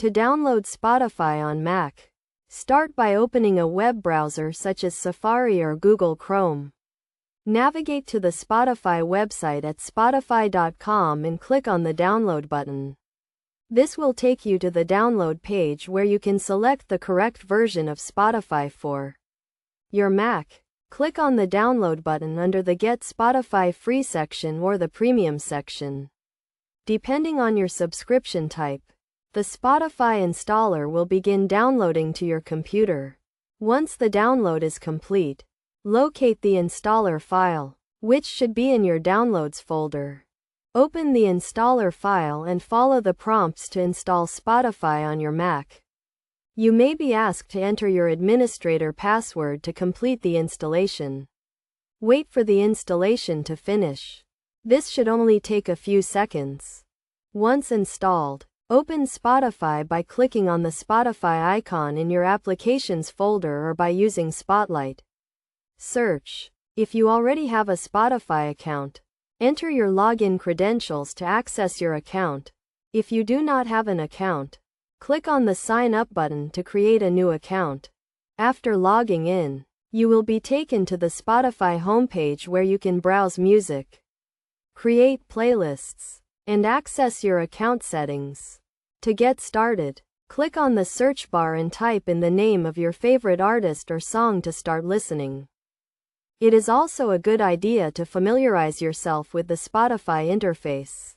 To download Spotify on Mac, start by opening a web browser such as Safari or Google Chrome. Navigate to the Spotify website at spotify.com and click on the download button. This will take you to the download page where you can select the correct version of Spotify for your Mac. Click on the download button under the Get Spotify Free section or the Premium section. Depending on your subscription type, the Spotify installer will begin downloading to your computer. Once the download is complete, locate the installer file, which should be in your Downloads folder. Open the installer file and follow the prompts to install Spotify on your Mac. You may be asked to enter your administrator password to complete the installation. Wait for the installation to finish. This should only take a few seconds. Once installed, open Spotify by clicking on the Spotify icon in your Applications folder or by using Spotlight. Search. If you already have a Spotify account, enter your login credentials to access your account. If you do not have an account, click on the Sign Up button to create a new account. After logging in, you will be taken to the Spotify homepage where you can browse music, create playlists, and access your account settings. To get started, click on the search bar and type in the name of your favorite artist or song to start listening. It is also a good idea to familiarize yourself with the Spotify interface,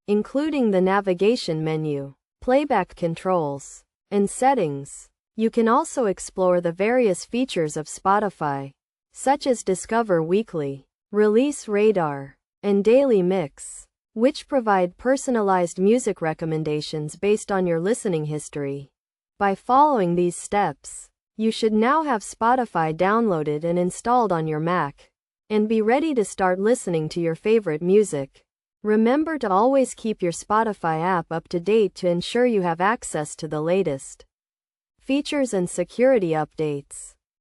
including the navigation menu, playback controls, and settings. You can also explore the various features of Spotify, such as Discover Weekly, Release Radar, and Daily Mix, which provide personalized music recommendations based on your listening history. By following these steps, you should now have Spotify downloaded and installed on your Mac, and be ready to start listening to your favorite music. Remember to always keep your Spotify app up to date to ensure you have access to the latest features and security updates.